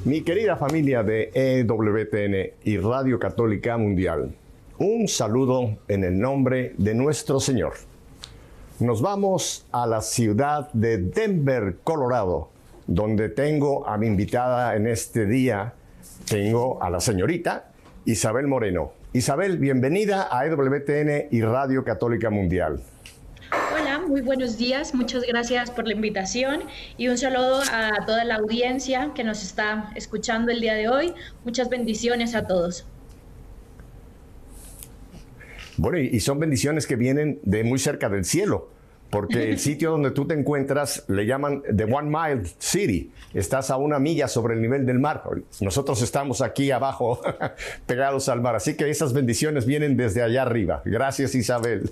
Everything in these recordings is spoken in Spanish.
Mi querida familia de EWTN y Radio Católica Mundial, un saludo en el nombre de nuestro Señor. Nos vamos a la ciudad de Denver, Colorado, donde tengo a mi invitada en este día. Tengo a la señorita Isabel Moreno. Isabel, bienvenida a EWTN y Radio Católica Mundial. Hola, muy buenos días. Muchas gracias por la invitación y un saludo a toda la audiencia que nos está escuchando el día de hoy. Muchas bendiciones a todos. Bueno, y son bendiciones que vienen de muy cerca del cielo, porque el sitio donde tú te encuentras le llaman The One Mile City. Estás a 1 milla sobre el nivel del mar. Nosotros estamos aquí abajo, pegados al mar. Así que esas bendiciones vienen desde allá arriba. Gracias, Isabel.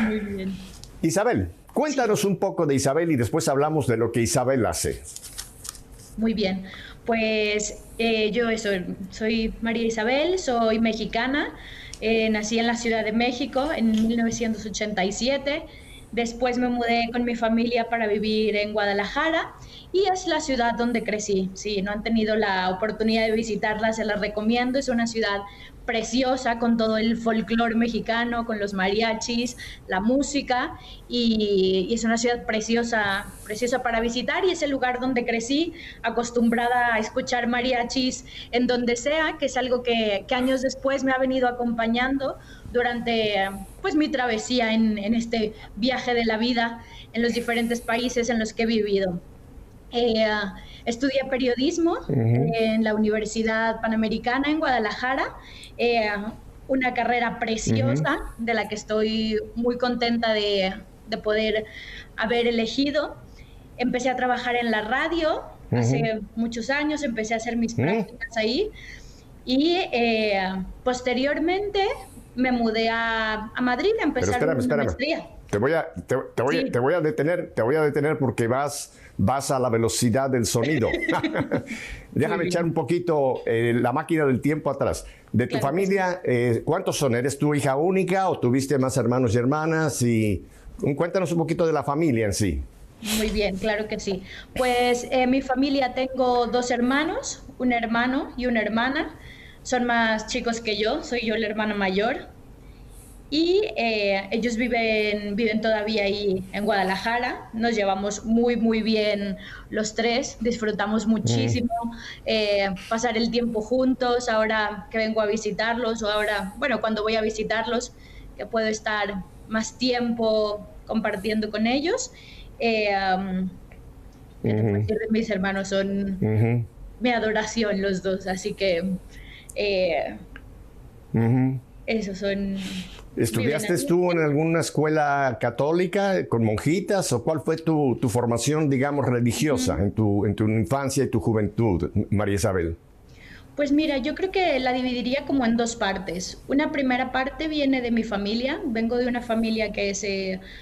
Muy bien. Isabel, cuéntanos un poco de Isabel y después hablamos de lo que Isabel hace. Muy bien. Pues yo soy María Isabel, soy mexicana. Nací en la Ciudad de México en 1987. Después me mudé con mi familia para vivir en Guadalajara y es la ciudad donde crecí. Si no han tenido la oportunidad de visitarla, se la recomiendo. Es una ciudad preciosa con todo el folclore mexicano, con los mariachis, la música y es una ciudad preciosa para visitar y es el lugar donde crecí, acostumbrada a escuchar mariachis en donde sea, que es algo que años después me ha venido acompañando durante pues mi travesía en este viaje de la vida en los diferentes países en los que he vivido. Estudié periodismo en la Universidad Panamericana en Guadalajara, una carrera preciosa de la que estoy muy contenta de poder haber elegido. Empecé a trabajar en la radio hace muchos años, empecé a hacer mis prácticas ahí y posteriormente me mudé a Madrid a empezar una maestría. Te voy a detener porque vas a la velocidad del sonido. Déjame echar un poquito la máquina del tiempo atrás. De tu familia, ¿cuántos son? ¿Eres tu hija única o tuviste más hermanos y hermanas? Y cuéntanos un poquito de la familia en sí. Muy bien, claro que sí. Pues mi familia, tengo 2 hermanos, un hermano y una hermana. Son más chicos que yo, soy yo el hermano mayor. Y ellos viven todavía ahí en Guadalajara. Nos llevamos muy bien los 3, disfrutamos muchísimo pasar el tiempo juntos. Ahora que vengo a visitarlos o ahora, bueno, cuando voy a visitarlos, que puedo estar más tiempo compartiendo con ellos. Mis hermanos son mi adoración los 2, así que esos son... ¿Estudiaste tú en alguna escuela católica con monjitas o cuál fue tu formación, digamos, religiosa en tu infancia y tu juventud, María Isabel? Pues mira, yo creo que la dividiría como en 2 partes. Una primera parte viene de mi familia. Vengo de una familia que es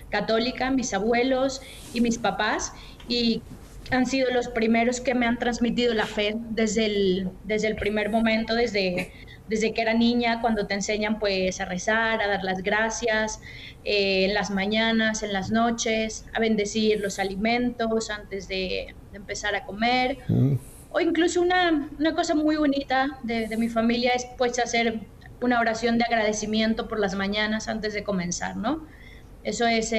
católica, mis abuelos y mis papás, y han sido los primeros que me han transmitido la fe desde el primer momento, desde que era niña, cuando te enseñan pues a rezar, a dar las gracias, en las mañanas, en las noches, a bendecir los alimentos antes de empezar a comer. O incluso una cosa muy bonita de mi familia es pues hacer una oración de agradecimiento por las mañanas antes de comenzar, ¿no? Eso es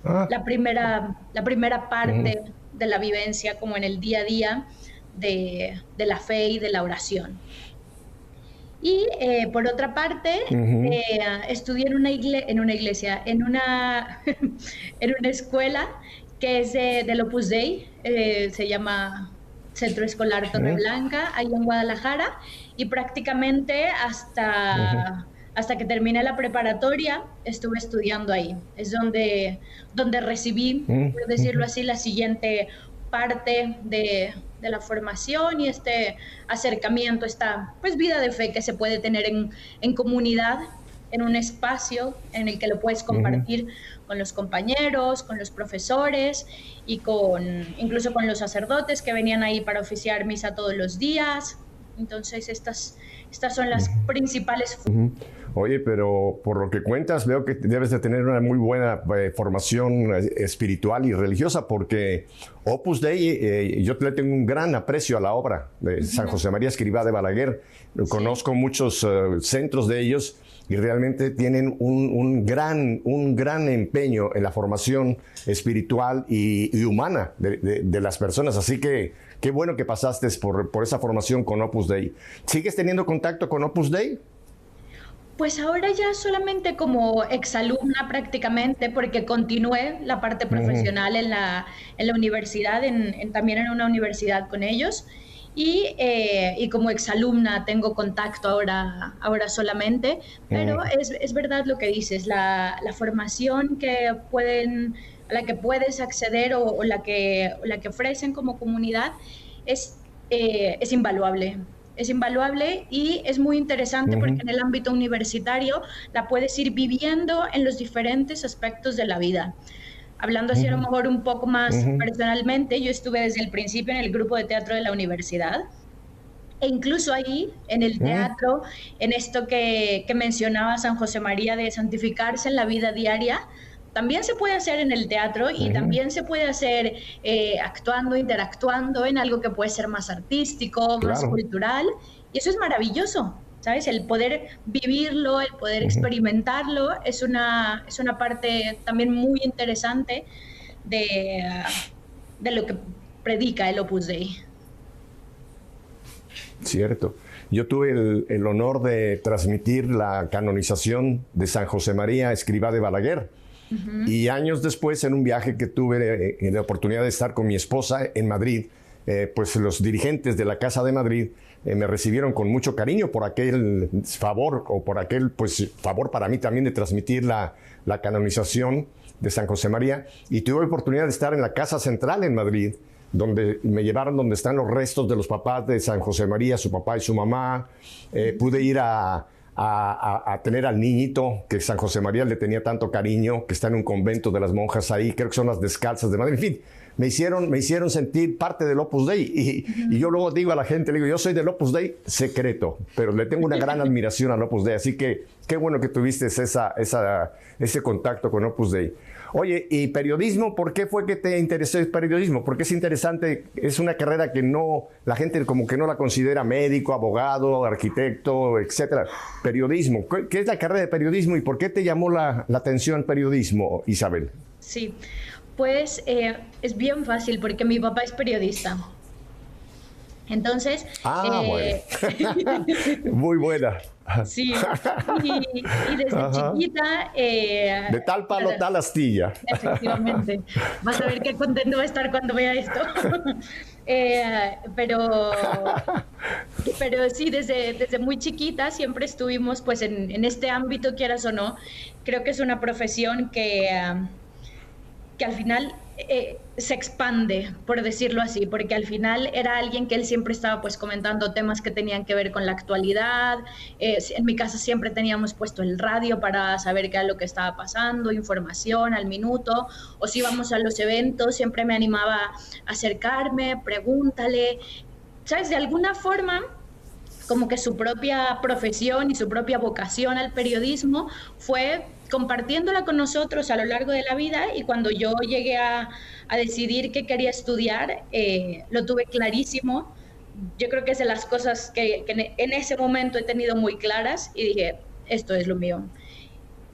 la primera parte de la vivencia, como en el día a día de la fe y de la oración. Y por otra parte, estudié en una escuela que es del Opus Dei, se llama Centro Escolar Torreblanca, ahí en Guadalajara, y prácticamente hasta que terminé la preparatoria estuve estudiando ahí. Es donde recibí, por decirlo así, la siguiente parte de la formación y este acercamiento, esta pues vida de fe que se puede tener en comunidad, en un espacio en el que lo puedes compartir con los compañeros, con los profesores y incluso con los sacerdotes que venían ahí para oficiar misa todos los días. Entonces estas son las principales. Oye, pero por lo que cuentas, veo que debes de tener una muy buena formación espiritual y religiosa, porque Opus Dei, yo le tengo un gran aprecio a la obra de San José María Escrivá de Balaguer. Sí. Conozco muchos centros de ellos y realmente tienen un gran empeño en la formación espiritual y humana de las personas. Así que qué bueno que pasaste por esa formación con Opus Dei. ¿Sigues teniendo contacto con Opus Dei? Pues ahora ya solamente como exalumna prácticamente, porque continué la parte profesional en la universidad, también en una universidad con ellos. Y como exalumna tengo contacto ahora solamente, pero es verdad lo que dices, la formación a la que puedes acceder o la que ofrecen como comunidad es invaluable. Es invaluable y es muy interesante porque en el ámbito universitario la puedes ir viviendo en los diferentes aspectos de la vida. Hablando así a lo mejor un poco más personalmente, yo estuve desde el principio en el grupo de teatro de la universidad e incluso ahí en el teatro, en esto que mencionaba San José María de santificarse en la vida diaria, también se puede hacer en el teatro y también se puede hacer actuando, interactuando en algo que puede ser más artístico, más cultural, y eso es maravilloso, ¿sabes? El poder vivirlo, el poder experimentarlo es una parte también muy interesante de lo que predica el Opus Dei. Cierto. Yo tuve el honor de transmitir la canonización de San José María Escrivá de Balaguer. Y años después, en un viaje que tuve la oportunidad de estar con mi esposa en Madrid, pues los dirigentes de la Casa de Madrid me recibieron con mucho cariño por aquel favor, o por aquel pues favor para mí también de transmitir la canonización de San José María. Y tuve la oportunidad de estar en la Casa Central en Madrid, donde me llevaron donde están los restos de los papás de San José María, su papá y su mamá. Pude ir a tener al niñito que San José María le tenía tanto cariño, que está en un convento de las monjas ahí, creo que son las Descalzas de Madrid. En fin, me hicieron sentir parte del Opus Dei. Y yo luego digo a la gente, le digo, yo soy del Opus Dei secreto, pero le tengo una gran admiración al Opus Dei. Así que qué bueno que tuviste ese contacto con Opus Dei. Oye, ¿y periodismo? ¿Por qué fue que te interesó el periodismo? Porque es interesante, es una carrera que la gente como que no la considera médico, abogado, arquitecto, etcétera. Periodismo, ¿qué es la carrera de periodismo y por qué te llamó la atención el periodismo, Isabel? Sí, pues es bien fácil porque mi papá es periodista. Entonces... bueno. Muy buena. Sí, y desde chiquita... de tal palo, tal astilla. Efectivamente. Vas a ver qué contento va a estar cuando vea esto. Pero sí, desde muy chiquita siempre estuvimos pues en este ámbito, quieras o no. Creo que es una profesión que al final se expande, por decirlo así, porque al final era alguien que él siempre estaba pues comentando temas que tenían que ver con la actualidad. En mi casa siempre teníamos puesto el radio para saber qué era lo que estaba pasando, información al minuto, o si íbamos a los eventos siempre me animaba a acercarme, pregúntale, ¿sabes? De alguna forma como que su propia profesión y su propia vocación al periodismo fue compartiéndola con nosotros a lo largo de la vida, y cuando yo llegué a decidir qué quería estudiar, lo tuve clarísimo. Yo creo que es de las cosas que en ese momento he tenido muy claras y dije, esto es lo mío.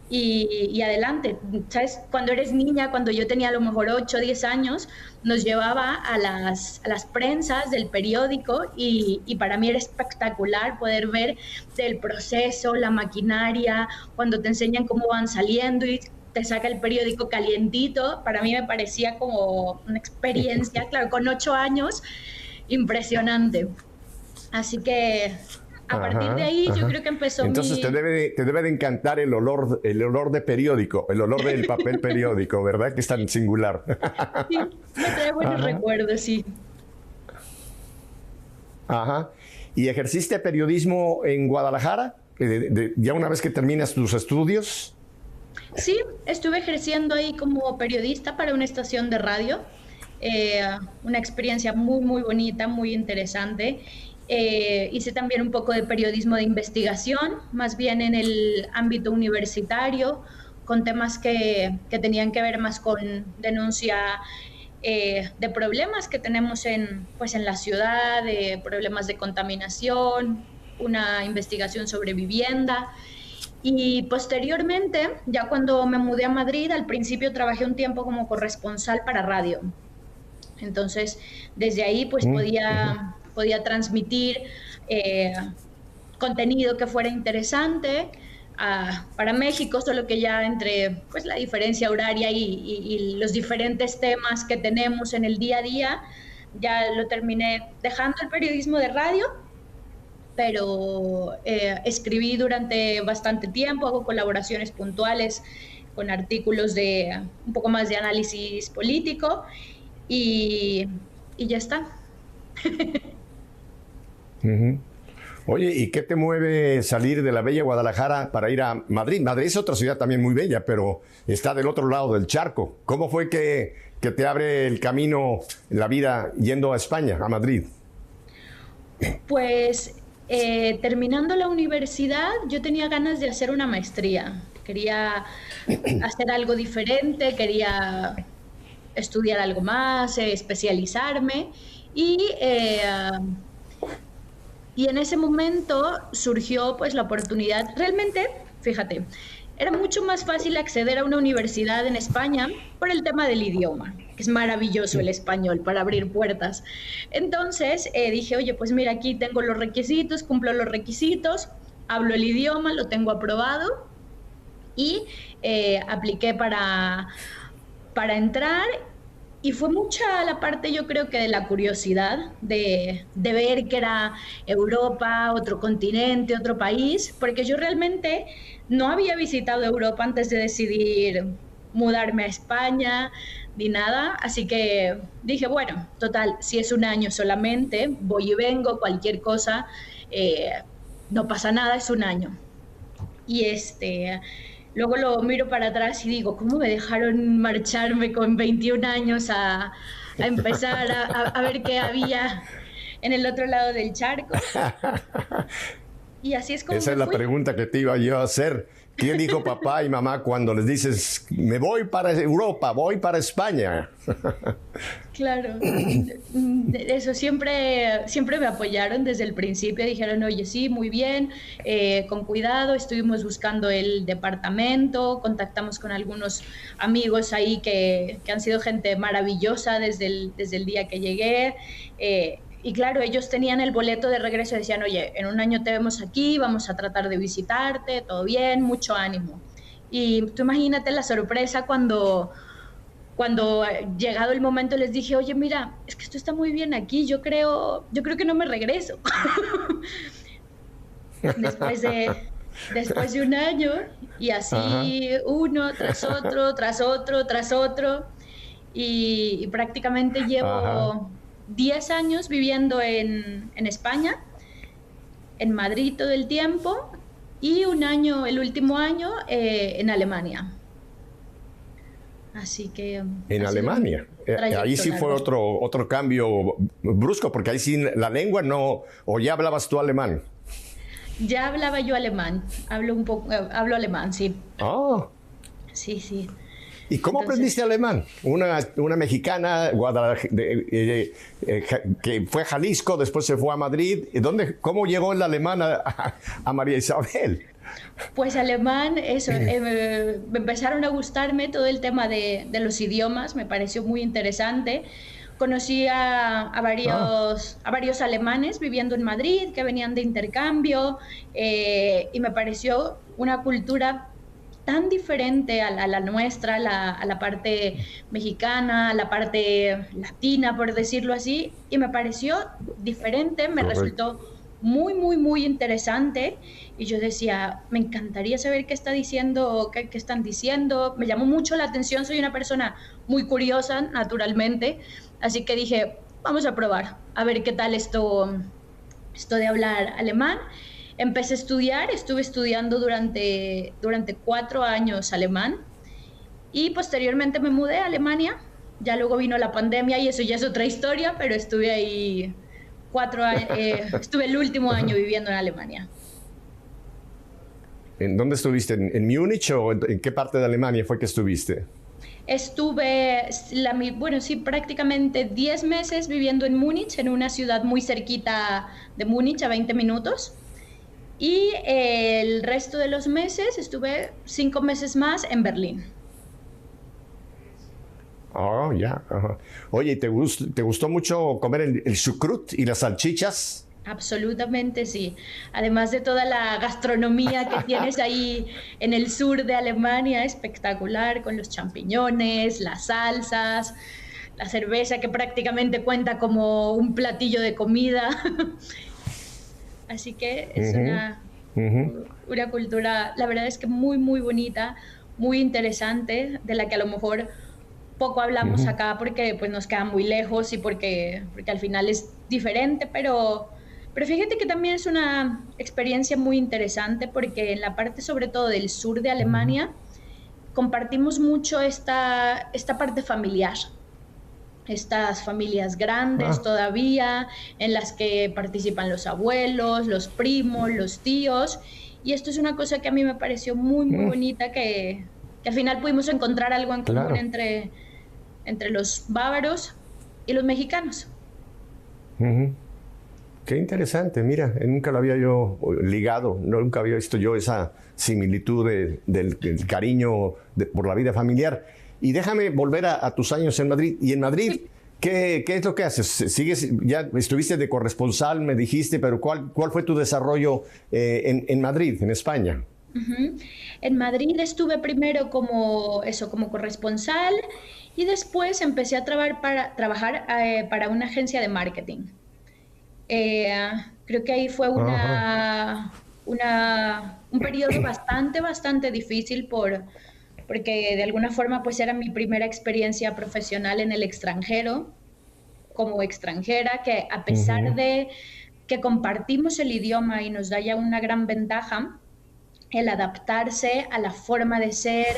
Y adelante, ¿sabes? Cuando eres niña, cuando yo tenía a lo mejor 8 o 10 años, nos llevaba a las prensas del periódico y para mí era espectacular poder ver el proceso, la maquinaria, cuando te enseñan cómo van saliendo y te saca el periódico calientito. Para mí me parecía como una experiencia, claro, con 8 años, impresionante. Así que... a partir de ahí yo creo que empezó. Entonces te debe de encantar el olor de periódico, el olor del papel periódico, ¿verdad? Que es tan singular. Sí, me trae buenos recuerdos, sí. Ajá. ¿Y ejerciste periodismo en Guadalajara? ¿Ya una vez que terminas tus estudios? Sí, estuve ejerciendo ahí como periodista para una estación de radio. Una experiencia muy, muy bonita, muy interesante. Hice también un poco de periodismo de investigación, más bien en el ámbito universitario, con temas que tenían que ver más con denuncia de problemas que tenemos pues en la ciudad, de problemas de contaminación, una investigación sobre vivienda. Y posteriormente, ya cuando me mudé a Madrid, al principio trabajé un tiempo como corresponsal para radio. Entonces, desde ahí pues podía transmitir contenido que fuera interesante para México, solo que ya entre pues, la diferencia horaria y los diferentes temas que tenemos en el día a día, ya lo terminé dejando el periodismo de radio, pero escribí durante bastante tiempo, hago colaboraciones puntuales con artículos de un poco más de análisis político y ya está. Oye, ¿y qué te mueve salir de la bella Guadalajara para ir a Madrid? Madrid es otra ciudad también muy bella, pero está del otro lado del charco. ¿Cómo fue que te abre el camino la vida yendo a España, a Madrid? Pues terminando la universidad, yo tenía ganas de hacer una maestría. Quería hacer algo diferente, quería estudiar algo más, especializarme y en ese momento surgió pues la oportunidad. Realmente, fíjate, era mucho más fácil acceder a una universidad en España por el tema del idioma, que es maravilloso el español para abrir puertas. Entonces dije, oye, pues mira, aquí tengo los requisitos, cumplo los requisitos, hablo el idioma, lo tengo aprobado y apliqué para entrar. Y fue mucha la parte, yo creo que de la curiosidad, de ver que era Europa, otro continente, otro país, porque yo realmente no había visitado Europa antes de decidir mudarme a España ni nada, así que dije, bueno, total, si es un año solamente, voy y vengo, cualquier cosa, no pasa nada, es un año. Y luego lo miro para atrás y digo, ¿cómo me dejaron marcharme con 21 años a empezar a ver qué había en el otro lado del charco? Y así es como Esa es la pregunta que te iba yo a hacer. ¿Qué dijo papá y mamá cuando les dices, me voy para Europa, voy para España? Claro, eso siempre me apoyaron desde el principio, dijeron, oye, sí, muy bien, con cuidado, estuvimos buscando el departamento, contactamos con algunos amigos ahí que han sido gente maravillosa desde el día que llegué, y claro, ellos tenían el boleto de regreso y decían, oye, en un año te vemos aquí, vamos a tratar de visitarte, todo bien, mucho ánimo. Y tú imagínate la sorpresa cuando llegado el momento les dije, oye, mira, es que esto está muy bien aquí, yo creo que no me regreso. después de un año, y así uno tras otro, tras otro, tras otro, y prácticamente llevo 10 años viviendo en España, en Madrid todo el tiempo, y un año, el último año, en Alemania. Así que... En Alemania. Ahí sí fue otro cambio brusco, porque ahí sí la lengua no... ¿O ya hablabas tú alemán? Ya hablaba yo alemán. Hablo alemán, sí. Ah. Sí, sí. ¿Y cómo aprendiste alemán? Una mexicana que fue a Jalisco, después se fue a Madrid. ¿Cómo llegó el alemán a María Isabel? Pues alemán, eso, me empezaron a gustarme todo el tema de los idiomas, me pareció muy interesante. Conocí a varios alemanes viviendo en Madrid que venían de intercambio y me pareció una cultura tan diferente a la nuestra, a la parte mexicana, a la parte latina, por decirlo así, y me pareció diferente, me resultó muy, muy, muy interesante, y yo decía, me encantaría saber qué está diciendo, qué están diciendo, me llamó mucho la atención, soy una persona muy curiosa, naturalmente, así que dije, vamos a probar, a ver qué tal esto de hablar alemán. Empecé a estudiar, estuve estudiando durante 4 años alemán y posteriormente me mudé a Alemania. Ya luego vino la pandemia y eso ya es otra historia, pero estuve ahí estuve el último año viviendo en Alemania. ¿En dónde estuviste? ¿En Múnich o en qué parte de Alemania fue que estuviste? Estuve, prácticamente 10 meses viviendo en Múnich, en una ciudad muy cerquita de Múnich, a 20 minutos. Y el resto de los meses estuve 5 meses más en Berlín. Oh, ya. Ajá. Oye, ¿te gustó mucho comer el chucrut y las salchichas? Absolutamente sí. Además de toda la gastronomía que tienes ahí en el sur de Alemania, espectacular, con los champiñones, las salsas, la cerveza que prácticamente cuenta como un platillo de comida. Así que es una cultura, la verdad es que muy, muy bonita, muy interesante, de la que a lo mejor poco hablamos acá porque pues, nos queda muy lejos y porque al final es diferente, pero fíjate que también es una experiencia muy interesante porque en la parte sobre todo del sur de Alemania compartimos mucho esta parte familiar. Estas familias grandes todavía, en las que participan los abuelos, los primos, los tíos. Y esto es una cosa que a mí me pareció muy, muy bonita, que al final pudimos encontrar algo en común entre los bávaros y los mexicanos. Qué interesante, mira, nunca lo había yo ligado, nunca había visto yo esa similitud del cariño por la vida familiar. Y déjame volver a tus años en Madrid. Y en Madrid, ¿qué es lo que haces? ¿Sigues, ya estuviste de corresponsal, me dijiste, pero ¿cuál fue tu desarrollo en Madrid, en España? En Madrid estuve primero como corresponsal y después empecé a trabajar para una agencia de marketing. Creo que ahí fue un periodo bastante difícil porque de alguna forma pues era mi primera experiencia profesional en el extranjero, como extranjera, que a pesar de que compartimos el idioma y nos da ya una gran ventaja, el adaptarse a la forma de ser,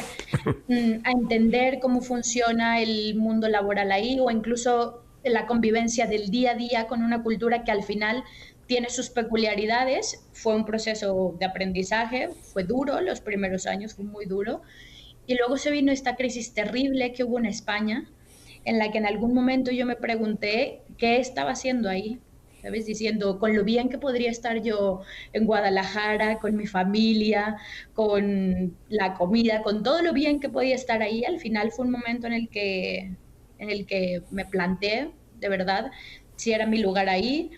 a entender cómo funciona el mundo laboral ahí o incluso la convivencia del día a día con una cultura que al final tiene sus peculiaridades. Fue un proceso de aprendizaje, fue duro, los primeros años fue muy duro. Y luego se vino esta crisis terrible que hubo en España, en la que en algún momento yo me pregunté qué estaba haciendo ahí, ¿sabes? Diciendo, con lo bien que podría estar yo en Guadalajara, con mi familia, con la comida, con todo lo bien que podía estar ahí, al final fue un momento en el que me planteé, de verdad, si era mi lugar ahí.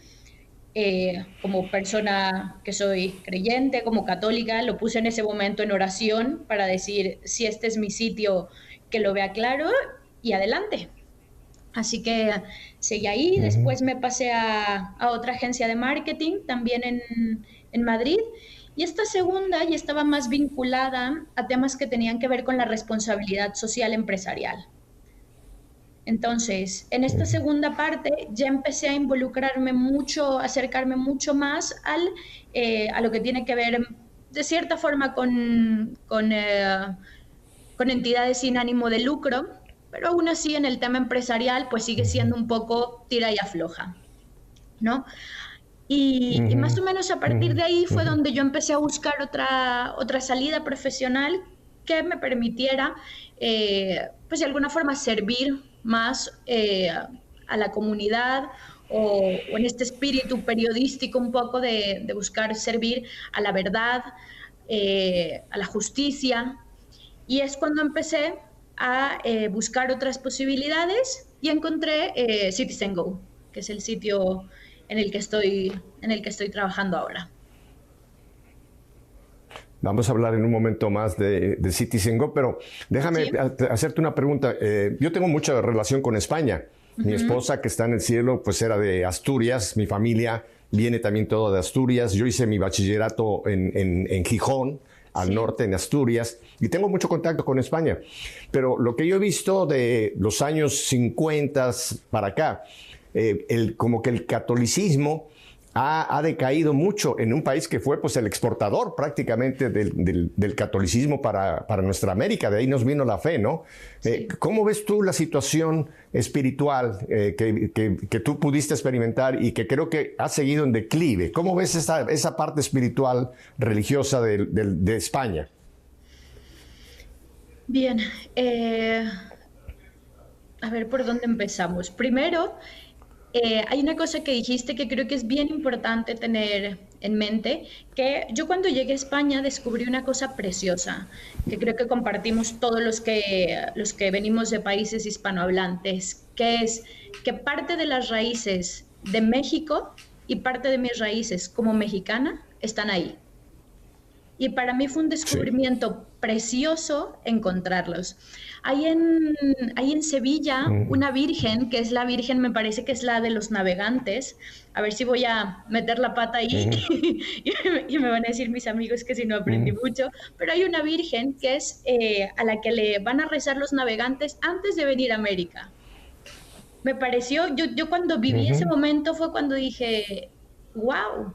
Como persona que soy creyente, como católica, lo puse en ese momento en oración para decir, si este es mi sitio, que lo vea claro y adelante. Así que seguí ahí, después me pasé a otra agencia de marketing, también en Madrid, y esta segunda ya estaba más vinculada a temas que tenían que ver con la responsabilidad social empresarial. Entonces, en esta segunda parte ya empecé a involucrarme mucho, a acercarme mucho más a lo que tiene que ver, de cierta forma, con entidades sin ánimo de lucro, pero aún así en el tema empresarial pues sigue siendo un poco tira y afloja, ¿no? Y más o menos a partir de ahí fue donde yo empecé a buscar otra salida profesional que me permitiera, pues de alguna forma, servir más a la comunidad o en este espíritu periodístico un poco de buscar servir a la verdad, a la justicia. Y es cuando empecé a buscar otras posibilidades y encontré Citizen Go, que es el sitio en el que estoy trabajando ahora. Vamos a hablar en un momento más de Citizen Go, pero déjame hacerte una pregunta. Yo tengo mucha relación con España. Mi esposa, que está en el cielo, pues era de Asturias. Mi familia viene también todo de Asturias. Yo hice mi bachillerato en Gijón, al norte, en Asturias, y tengo mucho contacto con España. Pero lo que yo he visto de los años 50 para acá, como que el catolicismo ha decaído mucho en un país que fue pues el exportador prácticamente del catolicismo para nuestra América. De ahí nos vino la fe, ¿no? Sí. ¿Cómo ves tú la situación espiritual que tú pudiste experimentar y que creo que ha seguido en declive? ¿Cómo ves esa parte espiritual religiosa de España? Bien, a ver por dónde empezamos. Primero, hay una cosa que dijiste que creo que es bien importante tener en mente, que yo cuando llegué a España descubrí una cosa preciosa, que creo que compartimos todos los que venimos de países hispanohablantes, que es que parte de las raíces de México y parte de mis raíces como mexicana están ahí. Y para mí fue un descubrimiento precioso encontrarlos. Hay en Sevilla una virgen, que es la virgen, me parece que es la de los navegantes. A ver si voy a meter la pata ahí y me van a decir mis amigos que si no aprendí mucho. Pero hay una virgen que es a la que le van a rezar los navegantes antes de venir a América. Me pareció, yo cuando viví ese momento fue cuando dije, wow.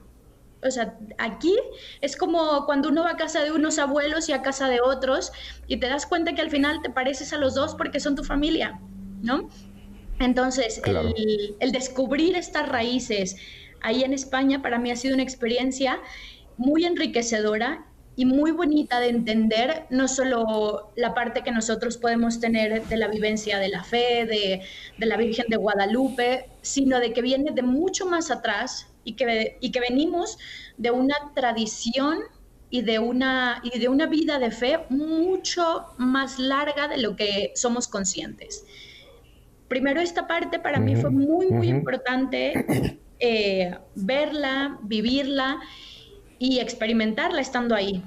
O sea, aquí es como cuando uno va a casa de unos abuelos y a casa de otros y te das cuenta que al final te pareces a los dos porque son tu familia, ¿no? Entonces, claro, el descubrir estas raíces ahí en España para mí ha sido una experiencia muy enriquecedora y muy bonita de entender no solo la parte que nosotros podemos tener de la vivencia de la fe, de la Virgen de Guadalupe, sino de que viene de mucho más atrás y que venimos de una tradición y de una vida de fe mucho más larga de lo que somos conscientes. Primero, esta parte para mí fue muy importante verla, vivirla y experimentarla estando ahí.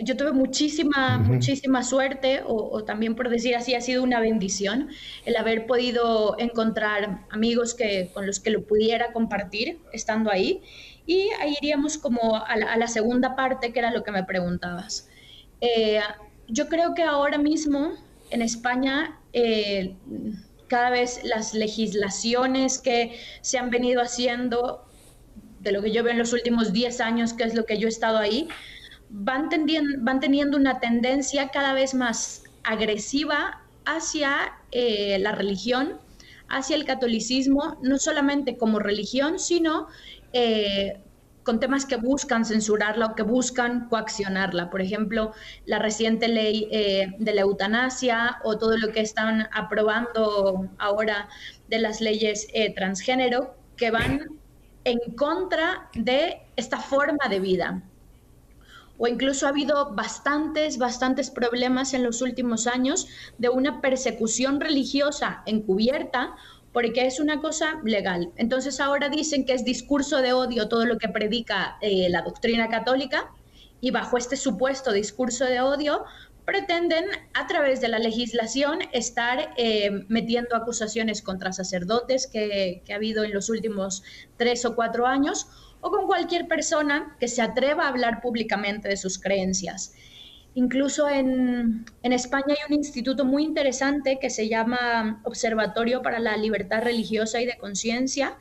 Yo tuve muchísima suerte, o también por decir así, ha sido una bendición el haber podido encontrar amigos con los que lo pudiera compartir estando ahí. Y ahí iríamos como a la segunda parte, que era lo que me preguntabas. Yo creo que ahora mismo en España cada vez las legislaciones que se han venido haciendo, de lo que yo veo en los últimos 10 años, que es lo que yo he estado ahí, van teniendo una tendencia cada vez más agresiva hacia la religión, hacia el catolicismo, no solamente como religión, sino con temas que buscan censurarla o que buscan coaccionarla. Por ejemplo, la reciente ley de la eutanasia o todo lo que están aprobando ahora de las leyes transgénero, que van en contra de esta forma de vida. O incluso ha habido bastantes problemas en los últimos años de una persecución religiosa encubierta, porque es una cosa legal. Entonces ahora dicen que es discurso de odio todo lo que predica la doctrina católica, y bajo este supuesto discurso de odio pretenden a través de la legislación estar metiendo acusaciones contra sacerdotes que ha habido en los últimos 3 o 4 años, o con cualquier persona que se atreva a hablar públicamente de sus creencias. Incluso en España hay un instituto muy interesante que se llama Observatorio para la Libertad Religiosa y de Conciencia,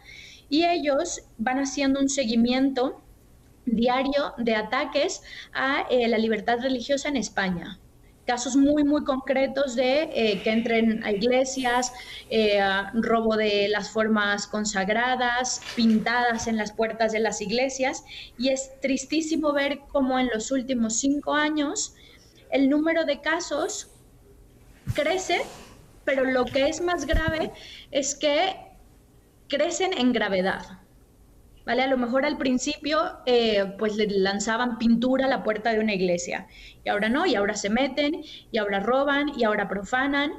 y ellos van haciendo un seguimiento diario de ataques a la libertad religiosa en España. Casos muy concretos de que entren a iglesias, robo de las formas consagradas, pintadas en las puertas de las iglesias, y es tristísimo ver cómo en los últimos 5 años el número de casos crece, pero lo que es más grave es que crecen en gravedad. ¿Vale? A lo mejor al principio pues le lanzaban pintura a la puerta de una iglesia, y ahora no, y ahora se meten, y ahora roban, y ahora profanan,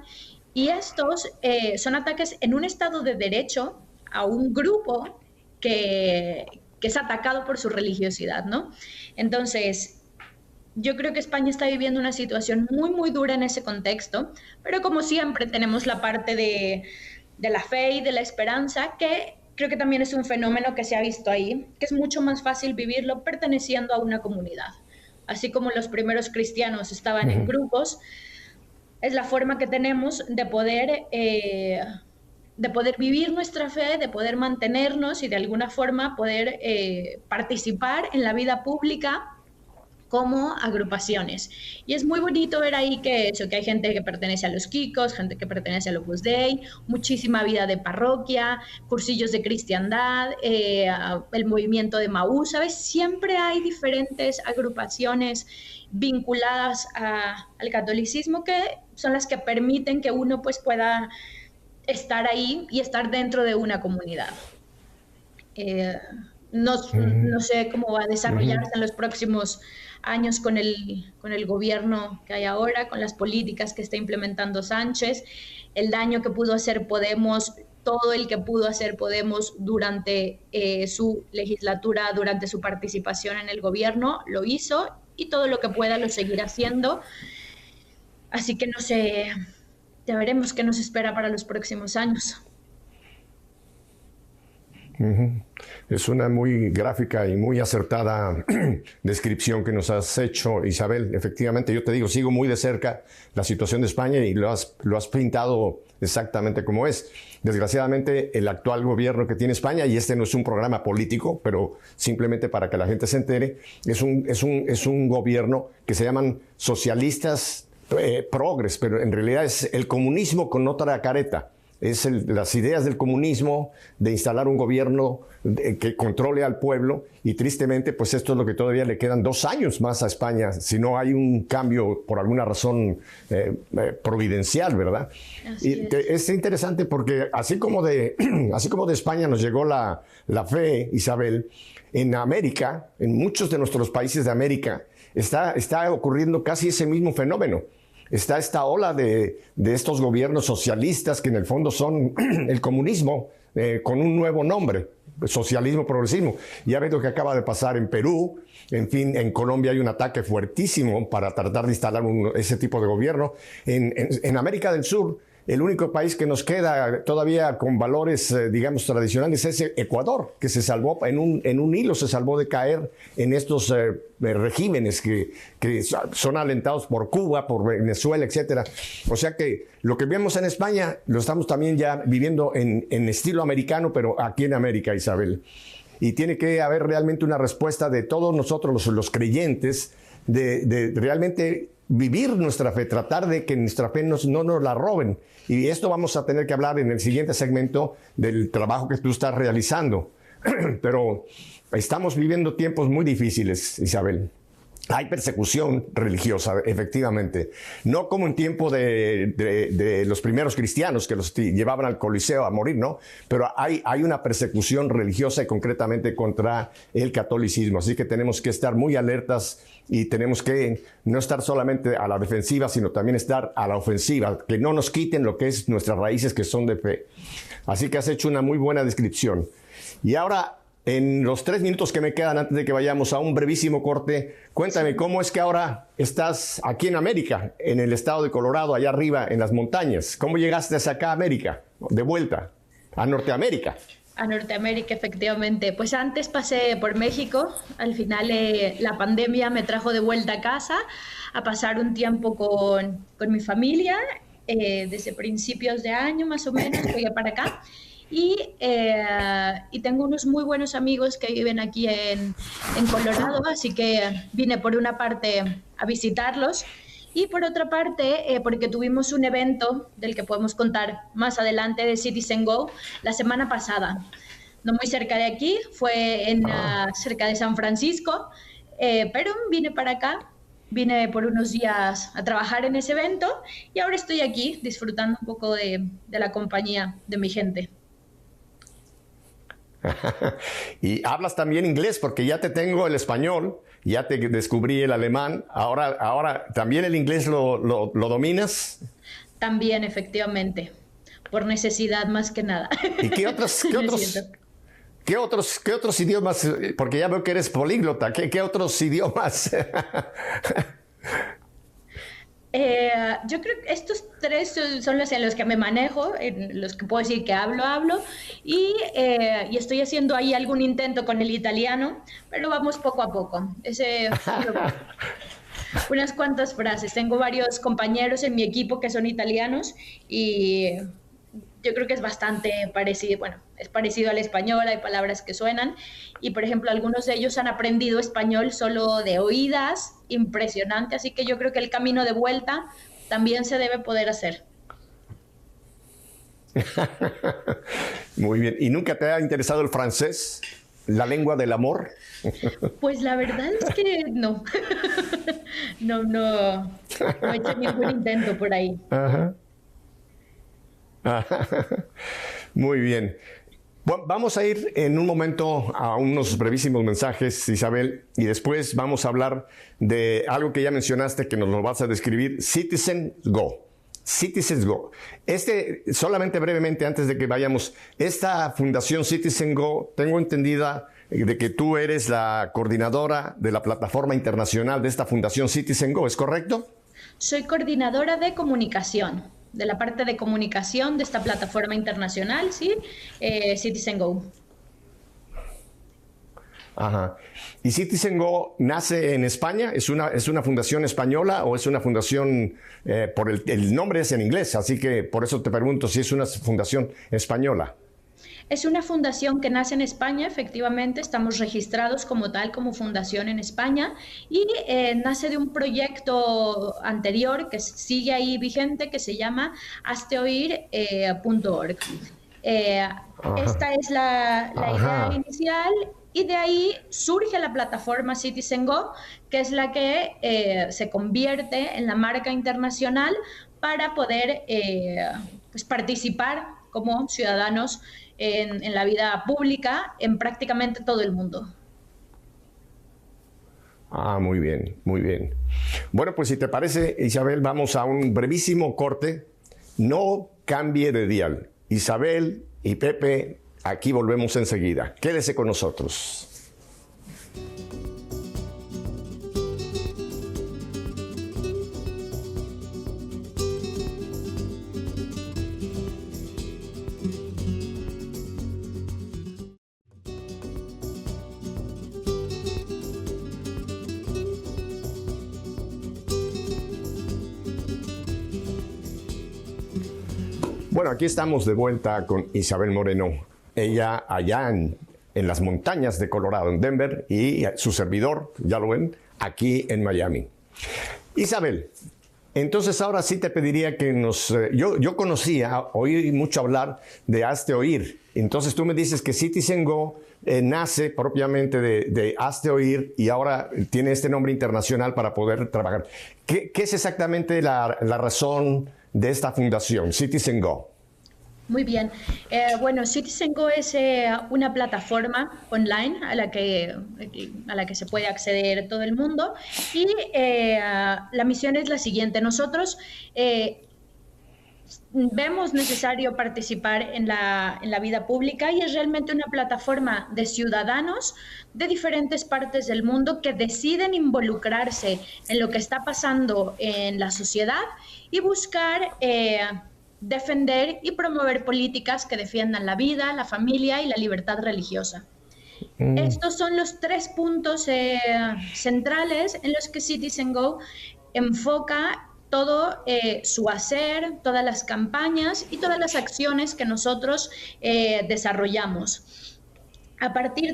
y estos son ataques en un estado de derecho a un grupo que es atacado por su religiosidad, ¿no? Entonces, yo creo que España está viviendo una situación muy dura en ese contexto, pero como siempre tenemos la parte de la fe y de la esperanza, que creo que también es un fenómeno que se ha visto ahí, que es mucho más fácil vivirlo perteneciendo a una comunidad. Así como los primeros cristianos estaban en grupos, es la forma que tenemos de poder de poder vivir nuestra fe, de poder mantenernos y de alguna forma poder participar en la vida pública como agrupaciones. Y es muy bonito ver ahí que hay gente que pertenece a los Kikos, gente que pertenece al Opus Dei, muchísima vida de parroquia, cursillos de cristiandad, el movimiento de Maú, ¿sabes? Siempre hay diferentes agrupaciones vinculadas al catolicismo que son las que permiten que uno pues pueda estar ahí y estar dentro de una comunidad. No sé cómo va a desarrollarse en los próximos años con el gobierno que hay ahora, con las políticas que está implementando Sánchez, el daño que pudo hacer Podemos, todo el que pudo hacer Podemos durante su legislatura, durante su participación en el gobierno, lo hizo y todo lo que pueda lo seguirá haciendo. Así que no sé, ya veremos qué nos espera para los próximos años. Es una muy gráfica y muy acertada descripción que nos has hecho, Isabel. Efectivamente, yo te digo, sigo muy de cerca la situación de España y lo has pintado exactamente como es. Desgraciadamente, el actual gobierno que tiene España, y este no es un programa político, pero simplemente para que la gente se entere, es un gobierno que se llaman socialistas progres, pero en realidad es el comunismo con otra careta. Es las ideas del comunismo, de instalar un gobierno que controle al pueblo, y tristemente pues esto es lo que todavía le quedan 2 años más a España si no hay un cambio por alguna razón providencial, ¿verdad? Es interesante porque así como de España nos llegó la fe, Isabel, en América, en muchos de nuestros países de América, está ocurriendo casi ese mismo fenómeno. Está esta ola de estos gobiernos socialistas que en el fondo son el comunismo con un nuevo nombre, socialismo, progresismo. Ya ves lo que acaba de pasar en Perú. En fin, en Colombia hay un ataque fuertísimo para tratar de instalar ese tipo de gobierno. En América del Sur, el único país que nos queda todavía con valores, digamos, tradicionales es Ecuador, que se salvó, en un hilo se salvó de caer en estos regímenes que son alentados por Cuba, por Venezuela, etcétera. O sea que lo que vemos en España lo estamos también ya viviendo en estilo americano, pero aquí en América, Isabel. Y tiene que haber realmente una respuesta de todos nosotros, los creyentes, de realmente vivir nuestra fe, tratar de que nuestra fe no nos la roben. Y esto vamos a tener que hablar en el siguiente segmento del trabajo que tú estás realizando. Pero estamos viviendo tiempos muy difíciles, Isabel. Hay persecución religiosa, efectivamente. No como en tiempo de los primeros cristianos que los llevaban al Coliseo a morir, ¿no? Pero hay una persecución religiosa y concretamente contra el catolicismo. Así que tenemos que estar muy alertas y tenemos que no estar solamente a la defensiva, sino también estar a la ofensiva. Que no nos quiten lo que es nuestras raíces, que son de fe. Así que has hecho una muy buena descripción. Y ahora, en los 3 minutos que me quedan antes de que vayamos a un brevísimo corte, cuéntame, ¿cómo es que ahora estás aquí en América, en el estado de Colorado, allá arriba en las montañas? ¿Cómo llegaste hasta acá a América, de vuelta, a Norteamérica? A Norteamérica, efectivamente. Pues antes pasé por México, al final la pandemia me trajo de vuelta a casa a pasar un tiempo con mi familia, desde principios de año más o menos llegué para acá. Y tengo unos muy buenos amigos que viven aquí en Colorado, así que vine por una parte a visitarlos y por otra parte porque tuvimos un evento del que podemos contar más adelante de Citizen Go la semana pasada. No muy cerca de aquí, fue cerca de San Francisco, pero vine para acá. Vine por unos días a trabajar en ese evento y ahora estoy aquí disfrutando un poco de la compañía de mi gente. Y hablas también inglés, porque ya te tengo el español, ya te descubrí el alemán, ahora también el inglés lo dominas. También, efectivamente, por necesidad más que nada. ¿Y qué otros idiomas? Porque ya veo que eres políglota. ¿Qué otros idiomas? Yo creo que estos 3 son los en los que me manejo, en los que puedo decir que hablo, y estoy haciendo ahí algún intento con el italiano, pero vamos poco a poco. Unas cuantas frases. Tengo varios compañeros en mi equipo que son italianos y yo creo que es bastante parecido, bueno, es parecido al español, hay palabras que suenan, y por ejemplo, algunos de ellos han aprendido español solo de oídas, impresionante, así que yo creo que el camino de vuelta también se debe poder hacer. Muy bien. ¿Y nunca te ha interesado el francés? ¿La lengua del amor? Pues la verdad es que no. No he hecho ningún intento por ahí. Ajá. Muy bien. Bueno, vamos a ir en un momento a unos brevísimos mensajes, Isabel, y después vamos a hablar de algo que ya mencionaste, que nos lo vas a describir, Citizen Go. Citizens Go. Solamente brevemente antes de que vayamos, esta fundación Citizen Go, tengo entendida de que tú eres la coordinadora de la plataforma internacional de esta fundación Citizen Go, ¿es correcto? Soy coordinadora de comunicación, de la parte de comunicación de esta plataforma internacional, ¿sí? Citizen Go. Ajá. ¿Y Citizen Go nace en España? ¿Es una fundación española o es una fundación, por el nombre es en inglés, así que por eso te pregunto si es una fundación española? Es una fundación que nace en España, efectivamente, estamos registrados como tal, como fundación en España, y nace de un proyecto anterior que sigue ahí vigente, que se llama hazteoir.org. Esta es la idea inicial, y de ahí surge la plataforma Citizen Go, que es la que se convierte en la marca internacional para poder pues participar como ciudadanos en la vida pública en prácticamente todo el mundo. Muy bien, muy bien. Bueno, pues si te parece, Isabel, vamos a un brevísimo corte. No cambie de dial. Isabel y Pepe, aquí volvemos enseguida. Quédese con nosotros. Bueno, aquí estamos de vuelta con Isabel Moreno. Ella allá en las montañas de Colorado, en Denver, y su servidor, ya lo ven, aquí en Miami. Isabel, entonces ahora sí te pediría que yo oí mucho hablar de Hazte Oír. Entonces tú me dices que Citizen Go nace propiamente de Hazte Oír y ahora tiene este nombre internacional para poder trabajar. ¿Qué es exactamente la razón de esta fundación, Citizen Go? Muy bien. Bueno, Citizen Go es una plataforma online a la que se puede acceder todo el mundo, y la misión es la siguiente. Nosotros vemos necesario participar en la vida pública, y es realmente una plataforma de ciudadanos de diferentes partes del mundo que deciden involucrarse en lo que está pasando en la sociedad y buscar defender y promover políticas que defiendan la vida, la familia y la libertad religiosa. Estos son los 3 puntos centrales en los que Citizen Go enfoca todo su hacer, todas las campañas y todas las acciones que nosotros desarrollamos. A partir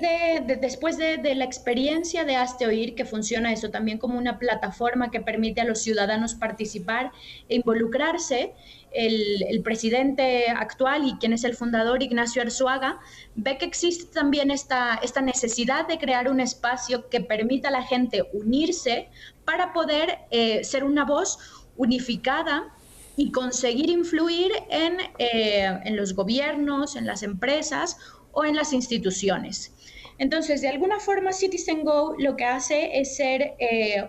después de la experiencia de Hazte Oír, que funciona eso también como una plataforma que permite a los ciudadanos participar e involucrarse, el presidente actual y quien es el fundador, Ignacio Arzuaga, ve que existe también esta necesidad de crear un espacio que permita a la gente unirse para poder ser una voz unificada y conseguir influir en los gobiernos, en las empresas o en las instituciones. Entonces, de alguna forma, Citizen Go lo que hace es ser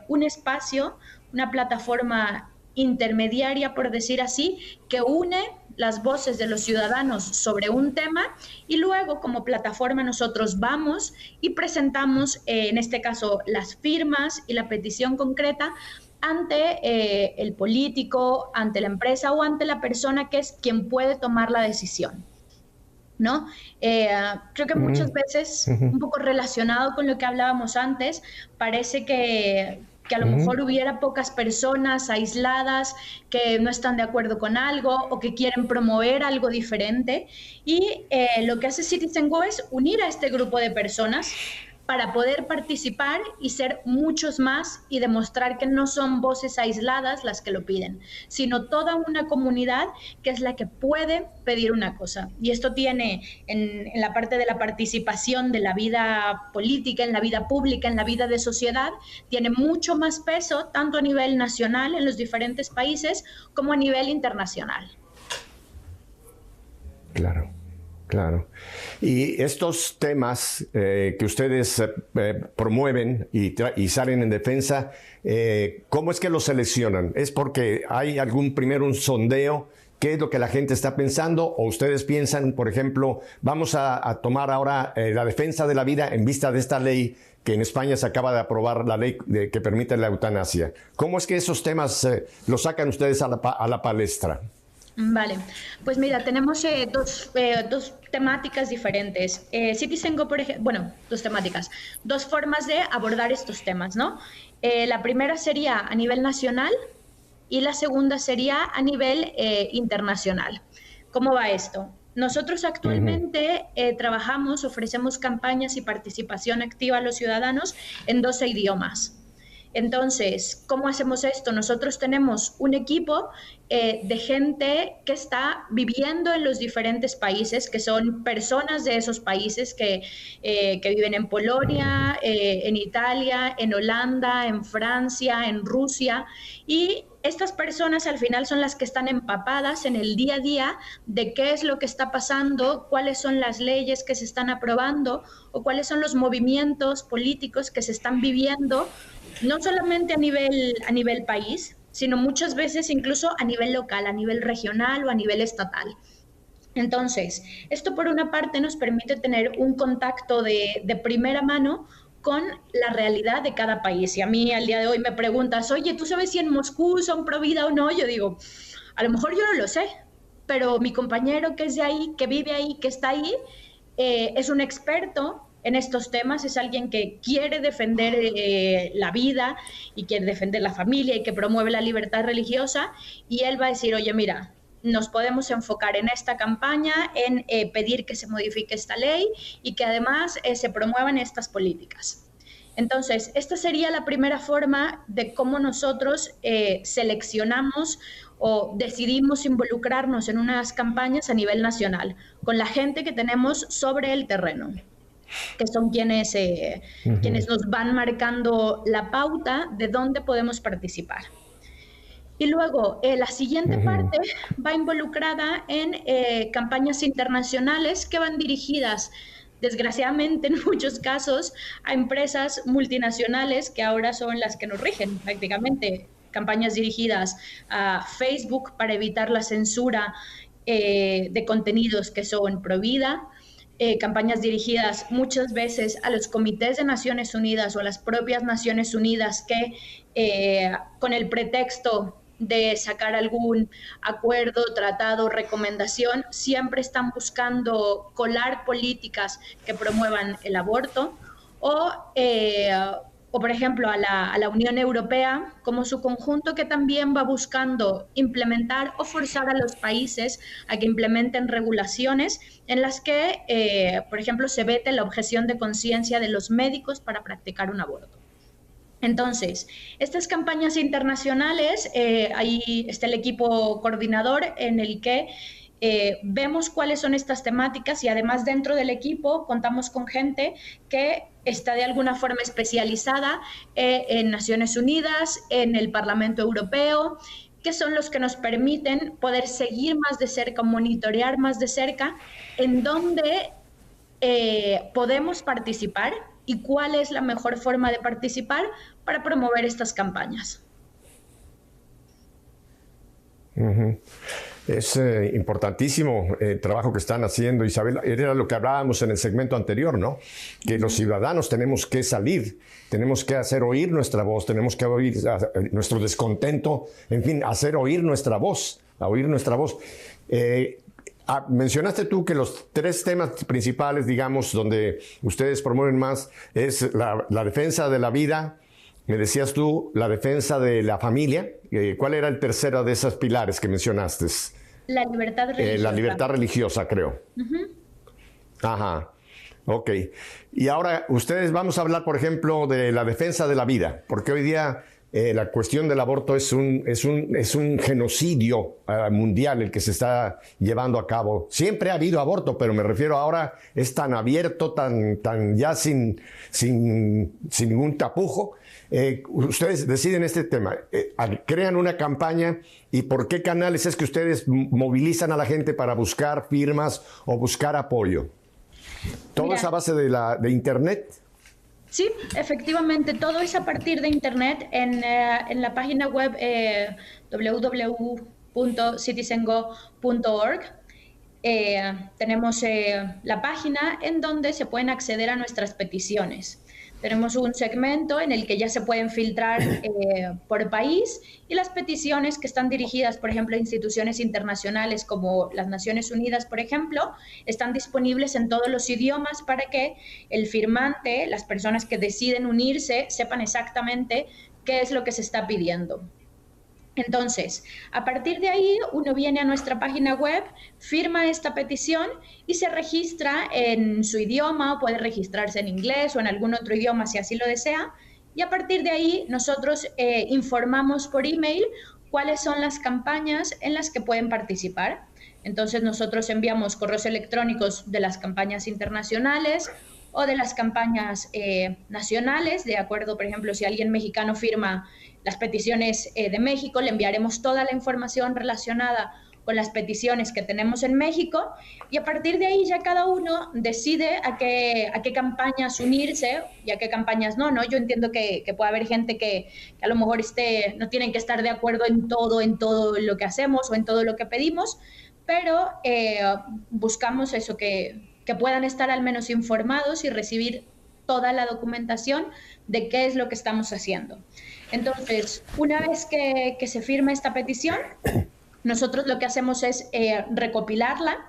un espacio, una plataforma intermediaria, por decir así, que une las voces de los ciudadanos sobre un tema, y luego como plataforma nosotros vamos y presentamos, en este caso, las firmas y la petición concreta ante el político, ante la empresa o ante la persona que es quien puede tomar la decisión, ¿no? Creo que muchas veces, un poco relacionado con lo que hablábamos antes, parece que que a lo mejor hubiera pocas personas aisladas que no están de acuerdo con algo o que quieren promover algo diferente. Y lo que hace Citizen Go es unir a este grupo de personas para poder participar y ser muchos más y demostrar que no son voces aisladas las que lo piden, sino toda una comunidad que es la que puede pedir una cosa. Y esto tiene en la parte de la participación de la vida política, en la vida pública, en la vida de sociedad, tiene mucho más peso tanto a nivel nacional en los diferentes países como a nivel internacional. Claro. Claro. Y estos temas que ustedes promueven y salen en defensa, ¿cómo es que los seleccionan? ¿Es porque hay primero un sondeo? ¿Qué es lo que la gente está pensando? ¿O ustedes piensan, por ejemplo, vamos a tomar ahora la defensa de la vida en vista de esta ley que en España se acaba de aprobar, la ley que permite la eutanasia? ¿Cómo es que esos temas los sacan ustedes a la palestra? Vale, pues mira, tenemos dos temáticas diferentes. Citizen Go, por ejemplo, bueno, dos temáticas, dos formas de abordar estos temas, ¿no? La primera sería a nivel nacional y la segunda sería a nivel internacional. ¿Cómo va esto? Nosotros actualmente trabajamos, ofrecemos campañas y participación activa a los ciudadanos en 12 idiomas. Entonces, ¿cómo hacemos esto? Nosotros tenemos un equipo de gente que está viviendo en los diferentes países, que son personas de esos países que viven en Polonia, en Italia, en Holanda, en Francia, en Rusia, y estas personas al final son las que están empapadas en el día a día de qué es lo que está pasando, cuáles son las leyes que se están aprobando o cuáles son los movimientos políticos que se están viviendo, no solamente a nivel país, sino muchas veces incluso a nivel local, a nivel regional o a nivel estatal. Entonces, esto por una parte nos permite tener un contacto de primera mano con la realidad de cada país. Y a mí al día de hoy me preguntas, oye, ¿tú sabes si en Moscú son pro vida o no? Yo digo, a lo mejor yo no lo sé, pero mi compañero que es de ahí, que vive ahí, que está ahí, es un experto en estos temas, es alguien que quiere defender la vida y quiere defender la familia y que promueve la libertad religiosa, y él va a decir, oye, mira, nos podemos enfocar en esta campaña, en pedir que se modifique esta ley y que además se promuevan estas políticas. Entonces, esta sería la primera forma de cómo nosotros seleccionamos o decidimos involucrarnos en unas campañas a nivel nacional, con la gente que tenemos sobre el terreno, que son quienes nos van marcando la pauta de dónde podemos participar. Y luego, la siguiente parte va involucrada en campañas internacionales que van dirigidas, desgraciadamente en muchos casos, a empresas multinacionales que ahora son las que nos rigen prácticamente. Campañas dirigidas a Facebook para evitar la censura de contenidos que son pro vida. Campañas dirigidas muchas veces a los comités de Naciones Unidas o a las propias Naciones Unidas que con el pretexto de sacar algún acuerdo, tratado, recomendación, siempre están buscando colar políticas que promuevan el aborto o por ejemplo, a la Unión Europea como su conjunto, que también va buscando implementar o forzar a los países a que implementen regulaciones en las que, por ejemplo, se vete la objeción de conciencia de los médicos para practicar un aborto. Entonces, estas campañas internacionales, ahí está el equipo coordinador en el que vemos cuáles son estas temáticas y además dentro del equipo contamos con gente que está de alguna forma especializada en Naciones Unidas, en el Parlamento Europeo, que son los que nos permiten poder seguir más de cerca, monitorear más de cerca en dónde podemos participar y cuál es la mejor forma de participar para promover estas campañas. Es importantísimo el trabajo que están haciendo, Isabel. Era lo que hablábamos en el segmento anterior, ¿no? Que los ciudadanos tenemos que salir, tenemos que hacer oír nuestra voz, tenemos que oír nuestro descontento, en fin, hacer oír nuestra voz, mencionaste tú que los tres temas principales, digamos, donde ustedes promueven más es la defensa de la vida, Me decías tú la defensa de la familia. ¿Cuál era el tercero de esos pilares que mencionaste? La libertad religiosa. La libertad religiosa, creo. Ajá. Ok. Y ahora ustedes vamos a hablar, por ejemplo, de la defensa de la vida, porque hoy día la cuestión del aborto es un genocidio mundial el que se está llevando a cabo. Siempre ha habido aborto, pero me refiero ahora es tan abierto, tan ya sin ningún tapujo. Ustedes deciden este tema, crean una campaña, y ¿por qué canales es que ustedes movilizan a la gente para buscar firmas o buscar apoyo? ¿Todo es a base de Internet? Sí, efectivamente, todo es a partir de Internet. En la página web www.citizengo.org tenemos la página en donde se pueden acceder a nuestras peticiones. Tenemos un segmento en el que ya se pueden filtrar por país, y las peticiones que están dirigidas, por ejemplo, a instituciones internacionales como las Naciones Unidas, por ejemplo, están disponibles en todos los idiomas para que el firmante, las personas que deciden unirse, sepan exactamente qué es lo que se está pidiendo. Entonces, a partir de ahí, uno viene a nuestra página web, firma esta petición y se registra en su idioma, o puede registrarse en inglés o en algún otro idioma si así lo desea, y a partir de ahí nosotros informamos por email cuáles son las campañas en las que pueden participar. Entonces nosotros enviamos correos electrónicos de las campañas internacionales o de las campañas nacionales, de acuerdo, por ejemplo, si alguien mexicano firma las peticiones de México, le enviaremos toda la información relacionada con las peticiones que tenemos en México, y a partir de ahí ya cada uno decide a qué campañas unirse y a qué campañas no. Yo entiendo que puede haber gente que a lo mejor no tienen que estar de acuerdo en todo lo que hacemos o en todo lo que pedimos, pero buscamos eso, que puedan estar al menos informados y recibir toda la documentación de qué es lo que estamos haciendo. Entonces, una vez que se firma esta petición, nosotros lo que hacemos es recopilarla,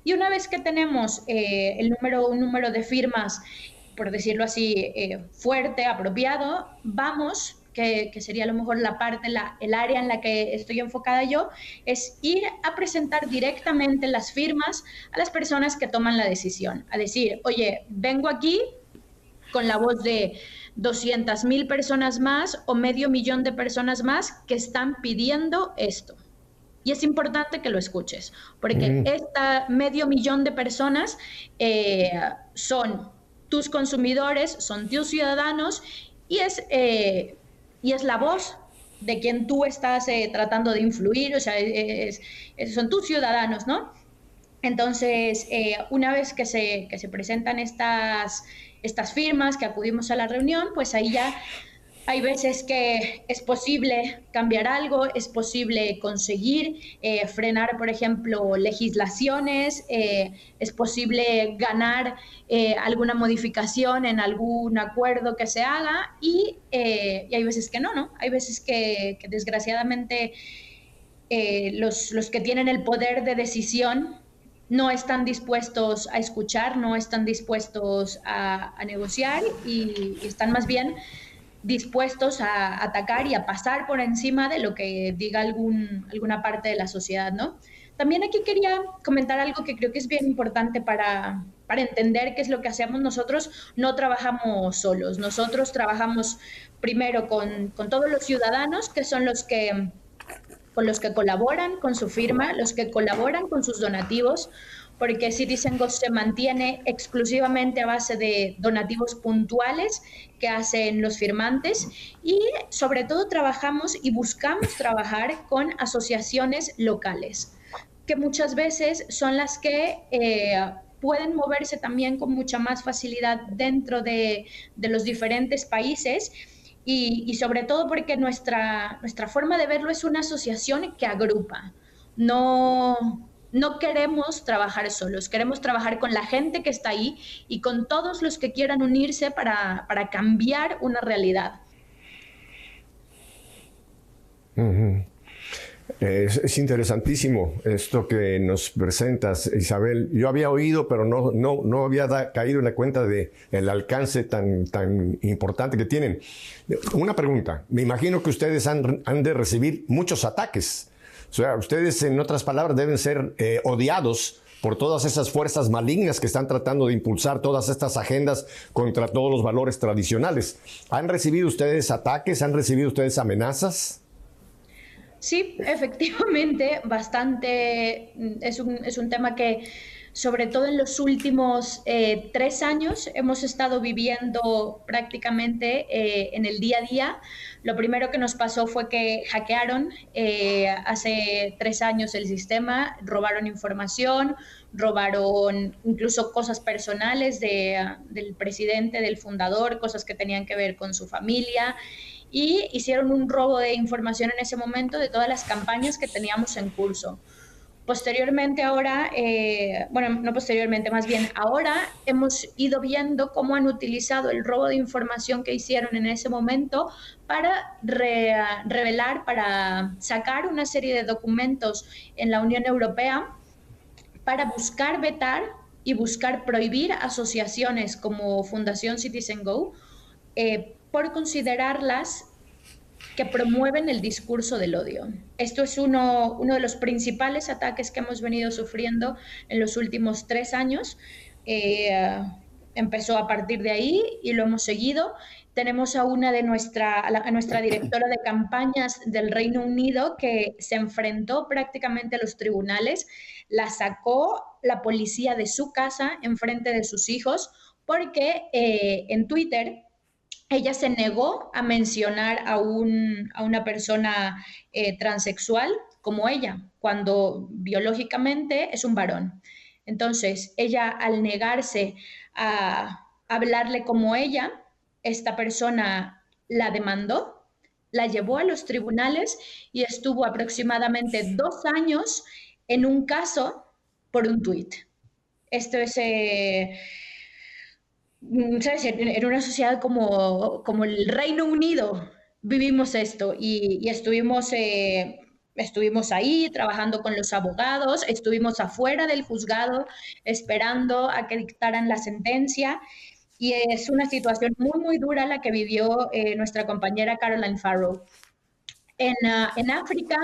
y una vez que tenemos un número de firmas, por decirlo así, fuerte, apropiado, vamos, que sería a lo mejor el área en la que estoy enfocada yo, es ir a presentar directamente las firmas a las personas que toman la decisión, a decir, oye, vengo aquí con la voz de 200,000 personas más o 500,000 de personas más que están pidiendo esto. Y es importante que lo escuches, porque esta 500,000 de personas son tus consumidores, son tus ciudadanos, y es la voz de quien tú estás tratando de influir, o sea, son tus ciudadanos, ¿no? Entonces, una vez que se presentan estas firmas, que acudimos a la reunión, pues ahí ya hay veces que es posible cambiar algo, es posible conseguir frenar, por ejemplo, legislaciones, es posible ganar alguna modificación en algún acuerdo que se haga, y hay veces que no. Hay veces que desgraciadamente los que tienen el poder de decisión no están dispuestos a escuchar, no están dispuestos a negociar, y están más bien dispuestos a atacar y a pasar por encima de lo que diga alguna parte de la sociedad, ¿no? También aquí quería comentar algo que creo que es bien importante para entender qué es lo que hacemos. Nosotros no trabajamos solos, nosotros trabajamos primero con todos los ciudadanos, que son con los que colaboran con su firma, los que colaboran con sus donativos, porque Citizengo se mantiene exclusivamente a base de donativos puntuales que hacen los firmantes, y sobre todo trabajamos y buscamos trabajar con asociaciones locales, que muchas veces son las que pueden moverse también con mucha más facilidad dentro de los diferentes países, y sobre todo porque nuestra forma de verlo es una asociación que agrupa. No queremos trabajar solos, queremos trabajar con la gente que está ahí y con todos los que quieran unirse para cambiar una realidad. Es interesantísimo esto que nos presentas, Isabel. Yo había oído, pero no había caído en la cuenta del alcance tan importante que tienen. Una pregunta. Me imagino que ustedes han de recibir muchos ataques. O sea, ustedes, en otras palabras, deben ser odiados por todas esas fuerzas malignas que están tratando de impulsar todas estas agendas contra todos los valores tradicionales. ¿Han recibido ustedes ataques? ¿Han recibido ustedes amenazas? Sí, efectivamente, bastante. Es un tema que, sobre todo en los últimos 3 años, hemos estado viviendo prácticamente en el día a día. Lo primero que nos pasó fue que hackearon hace 3 años el sistema, robaron información, robaron incluso cosas personales del presidente, del fundador, cosas que tenían que ver con su familia, y hicieron un robo de información en ese momento de todas las campañas que teníamos en curso. Posteriormente ahora, bueno, no posteriormente, más bien ahora hemos ido viendo cómo han utilizado el robo de información que hicieron en ese momento para revelar, para sacar una serie de documentos en la Unión Europea para buscar vetar y buscar prohibir asociaciones como Fundación Citizen Go, por considerarlas que promueven el discurso del odio. Esto es uno de los principales ataques que hemos venido sufriendo en los últimos 3 años. Empezó a partir de ahí y lo hemos seguido. Tenemos a nuestra directora de campañas del Reino Unido, que se enfrentó prácticamente a los tribunales, la sacó la policía de su casa en frente de sus hijos, porque en Twitter ella se negó a mencionar a una persona transexual como ella, cuando biológicamente es un varón. Entonces, ella, al negarse a hablarle como ella, esta persona la demandó, la llevó a los tribunales y estuvo aproximadamente 2 años en un caso por un tuit. Esto es... ¿sabes? En una sociedad como el Reino Unido vivimos esto y estuvimos ahí trabajando con los abogados, estuvimos afuera del juzgado esperando a que dictaran la sentencia, y es una situación muy, muy dura la que vivió nuestra compañera Caroline Farrow. En África,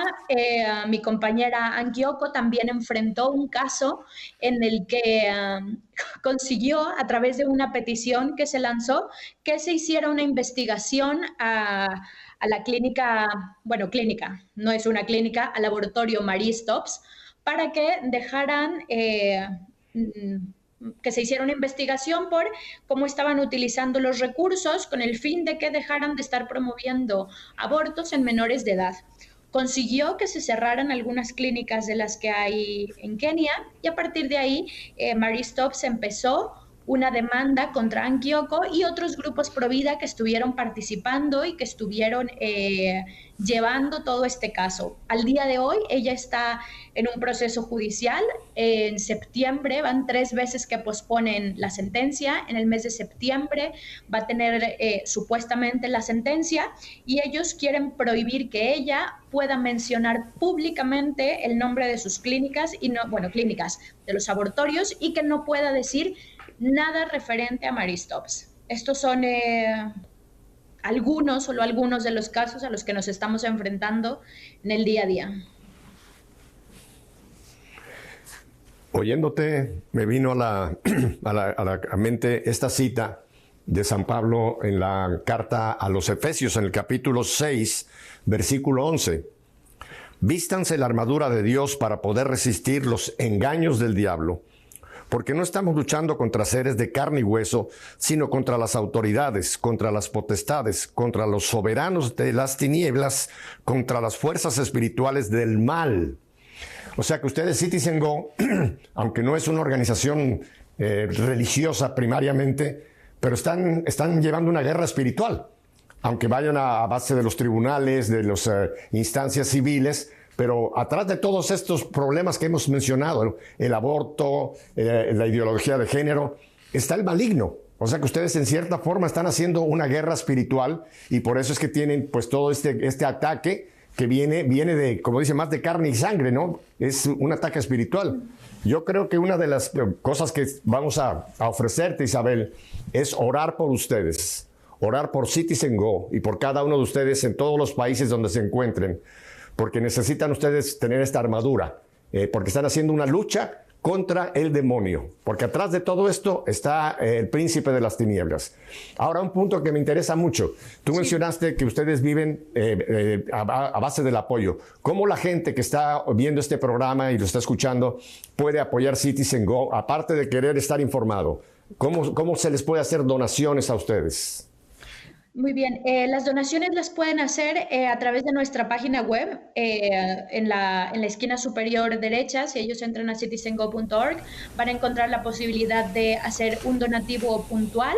mi compañera Angioko también enfrentó un caso en el que consiguió, a través de una petición que se lanzó, que se hiciera una investigación a la clínica, bueno, clínica, no es una clínica, al laboratorio Marie Stopes, para que dejaran... que se hiciera una investigación por cómo estaban utilizando los recursos con el fin de que dejaran de estar promoviendo abortos en menores de edad. Consiguió que se cerraran algunas clínicas de las que hay en Kenia, y a partir de ahí Marie Stopes empezó una demanda contra Angioko y otros grupos pro vida que estuvieron participando y que estuvieron llevando todo este caso. Al día de hoy ella está en un proceso judicial. En septiembre van 3 veces que posponen la sentencia. En el mes de septiembre va a tener supuestamente la sentencia, y ellos quieren prohibir que ella pueda mencionar públicamente el nombre de sus clínicas y no, bueno, clínicas de los abortorios, y que no pueda decir nada referente a Marie Stopes. Estos son solo algunos de los casos a los que nos estamos enfrentando en el día a día. Oyéndote, me vino a la mente esta cita de San Pablo en la carta a los Efesios, en el capítulo 6, versículo 11. Vístanse la armadura de Dios para poder resistir los engaños del diablo, porque no estamos luchando contra seres de carne y hueso, sino contra las autoridades, contra las potestades, contra los soberanos de las tinieblas, contra las fuerzas espirituales del mal. O sea que ustedes, Citizen Go, aunque no es una organización religiosa primariamente, pero están llevando una guerra espiritual, aunque vayan a base de los tribunales, de las instancias civiles. Pero atrás de todos estos problemas que hemos mencionado, el aborto, la ideología de género, está el maligno. O sea que ustedes en cierta forma están haciendo una guerra espiritual, y por eso es que tienen pues todo este ataque que viene de, como dice, más de carne y sangre, ¿no? Es un ataque espiritual. Yo creo que una de las cosas que vamos a ofrecerte, Isabel, es orar por ustedes, orar por Citizen Go y por cada uno de ustedes en todos los países donde se encuentren, porque necesitan ustedes tener esta armadura, porque están haciendo una lucha contra el demonio, porque atrás de todo esto está el príncipe de las tinieblas. Ahora, un punto que me interesa mucho. Tú mencionaste que ustedes viven a base del apoyo. ¿Cómo la gente que está viendo este programa y lo está escuchando puede apoyar Citizen Go, aparte de querer estar informado? ¿Cómo se les puede hacer donaciones a ustedes? Muy bien, las donaciones las pueden hacer a través de nuestra página web, en la esquina superior derecha. Si ellos entran a citizengo.org, van a encontrar la posibilidad de hacer un donativo puntual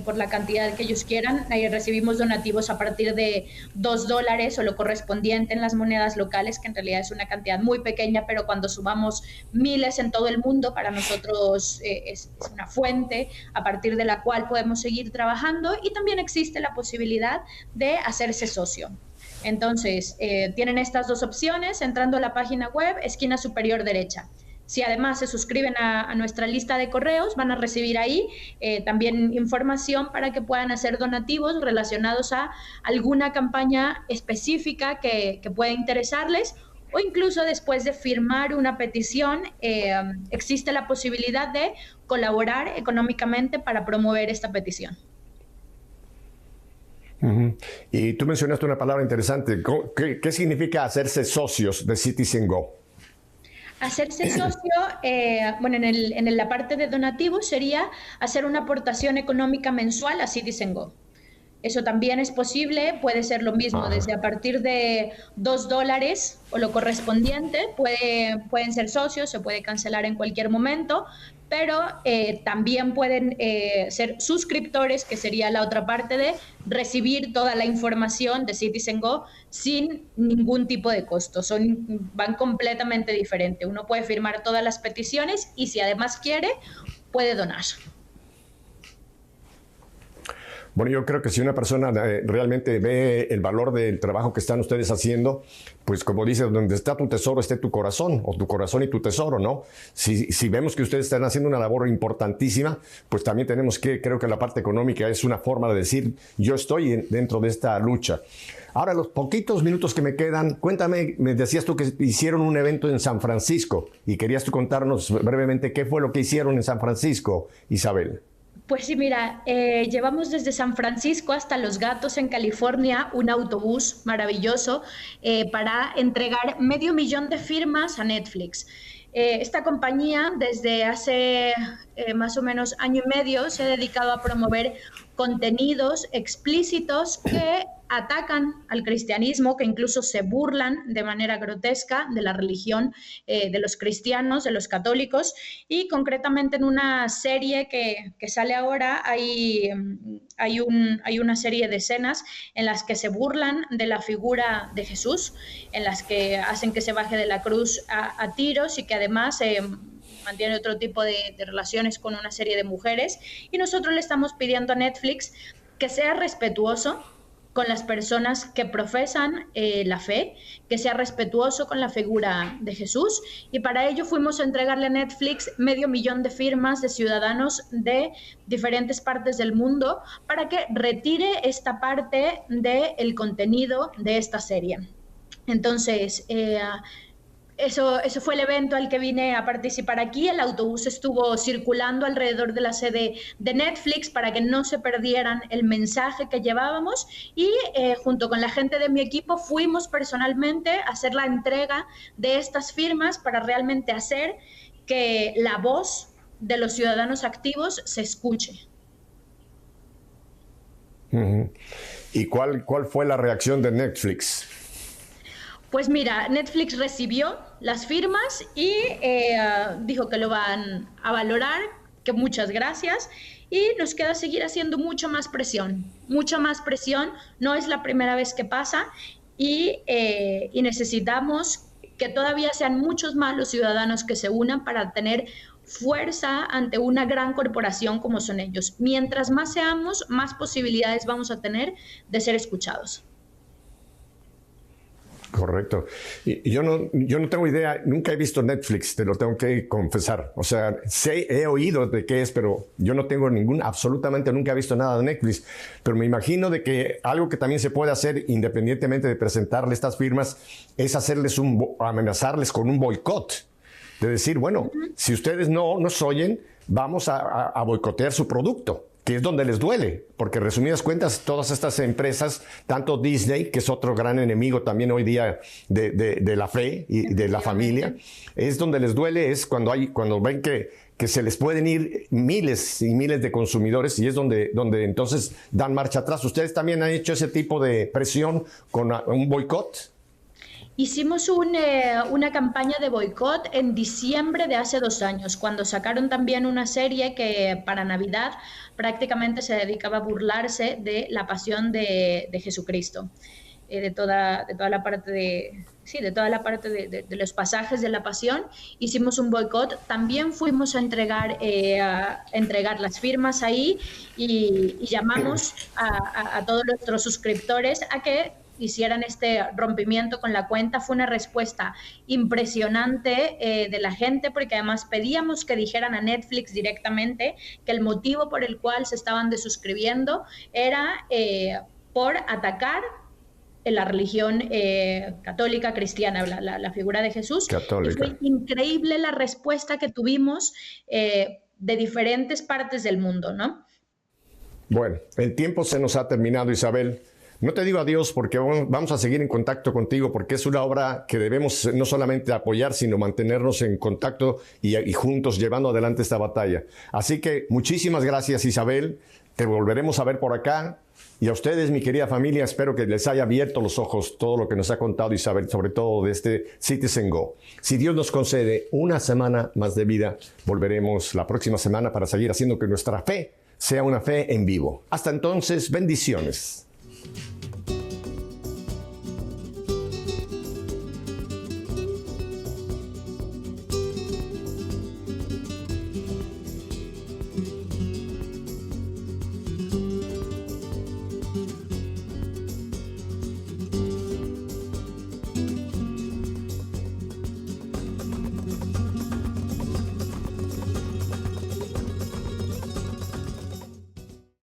por la cantidad que ellos quieran. Ahí recibimos donativos a partir de $2 o lo correspondiente en las monedas locales, que en realidad es una cantidad muy pequeña, pero cuando sumamos miles en todo el mundo, para nosotros es una fuente a partir de la cual podemos seguir trabajando. Y también existe la posibilidad de hacerse socio. Entonces, tienen estas dos opciones entrando a la página web, esquina superior derecha. Si además se suscriben a nuestra lista de correos, van a recibir ahí también información para que puedan hacer donativos relacionados a alguna campaña específica que pueda interesarles, o incluso después de firmar una petición, existe la posibilidad de colaborar económicamente para promover esta petición. Uh-huh. Y tú mencionaste una palabra interesante. ¿Qué significa hacerse socios de Citizen Go? Hacerse socio, bueno, en la parte de donativos sería hacer una aportación económica mensual a Citizen Go. Eso también es posible, puede ser lo mismo, desde a partir de $2 o lo correspondiente, pueden ser socios, se puede cancelar en cualquier momento, pero también pueden ser suscriptores, que sería la otra parte de recibir toda la información de Citizen Go sin ningún tipo de costo. Van completamente diferentes. Uno puede firmar todas las peticiones y si además quiere, puede donar. Bueno, yo creo que si una persona realmente ve el valor del trabajo que están ustedes haciendo, pues como dice, donde está tu tesoro, esté tu corazón, o tu corazón y tu tesoro, ¿no? Si vemos que ustedes están haciendo una labor importantísima, pues también tenemos creo que la parte económica es una forma de decir, yo estoy dentro de esta lucha. Ahora, los poquitos minutos que me quedan, cuéntame, me decías tú que hicieron un evento en San Francisco, y querías tú contarnos brevemente qué fue lo que hicieron en San Francisco, Isabel. Pues sí, mira, llevamos desde San Francisco hasta Los Gatos en California un autobús maravilloso para entregar 500,000 de firmas a Netflix. Esta compañía desde hace más o menos año y medio se ha dedicado a promover contenidos explícitos que atacan al cristianismo, que incluso se burlan de manera grotesca de la religión de los cristianos, de los católicos, y concretamente en una serie que sale ahora hay una serie de escenas en las que se burlan de la figura de Jesús, en las que hacen que se baje de la cruz a tiros y que además mantiene otro tipo de relaciones con una serie de mujeres, y nosotros le estamos pidiendo a Netflix que sea respetuoso con las personas que profesan la fe, que sea respetuoso con la figura de Jesús, y para ello fuimos a entregarle a Netflix 500,000 de firmas de ciudadanos de diferentes partes del mundo para que retire esta parte del contenido de esta serie. Entonces, eso fue el evento al que vine a participar aquí. El autobús estuvo circulando alrededor de la sede de Netflix para que no se perdieran el mensaje que llevábamos, y junto con la gente de mi equipo fuimos personalmente a hacer la entrega de estas firmas para realmente hacer que la voz de los ciudadanos activos se escuche. Uh-huh. ¿Y cuál fue la reacción de Netflix? Pues mira, Netflix recibió las firmas y dijo que lo van a valorar, que muchas gracias, y nos queda seguir haciendo mucha más presión. No es la primera vez que pasa, y necesitamos que todavía sean muchos más los ciudadanos que se unan para tener fuerza ante una gran corporación como son ellos. Mientras más seamos, más posibilidades vamos a tener de ser escuchados. Correcto. Y yo no tengo idea, nunca he visto Netflix, te lo tengo que confesar. O sea, he oído de qué es, pero yo no tengo absolutamente nunca he visto nada de Netflix. Pero me imagino de que algo que también se puede hacer independientemente de presentarle estas firmas es amenazarles con un boicot. De decir, bueno, si ustedes no nos oyen, vamos a boicotear su producto, que es donde les duele, porque resumidas cuentas, todas estas empresas, tanto Disney, que es otro gran enemigo también hoy día de la fe y de la familia, es donde les duele, es cuando ven que se les pueden ir miles y miles de consumidores y es donde entonces dan marcha atrás. ¿Ustedes también han hecho ese tipo de presión con un boicot? Hicimos una campaña de boicot en diciembre de hace 2 años, cuando sacaron también una serie que para Navidad prácticamente se dedicaba a burlarse de la pasión de Jesucristo, de toda la parte de los pasajes de la pasión. Hicimos un boicot, también fuimos a entregar las firmas ahí y llamamos a todos nuestros suscriptores a que hicieran este rompimiento con la cuenta. Fue una respuesta impresionante de la gente, porque además pedíamos que dijeran a Netflix directamente que el motivo por el cual se estaban desuscribiendo era por atacar la religión católica cristiana, la figura de Jesús. Católica. Y fue increíble la respuesta que tuvimos de diferentes partes del mundo, ¿no? Bueno, el tiempo se nos ha terminado, Isabel. No te digo adiós porque vamos a seguir en contacto contigo, porque es una obra que debemos no solamente apoyar, sino mantenernos en contacto y juntos llevando adelante esta batalla. Así que muchísimas gracias, Isabel. Te volveremos a ver por acá. Y a ustedes, mi querida familia, espero que les haya abierto los ojos todo lo que nos ha contado Isabel, sobre todo de este Citizen Go. Si Dios nos concede una semana más de vida, volveremos la próxima semana para seguir haciendo que nuestra fe sea una fe en vivo. Hasta entonces, bendiciones.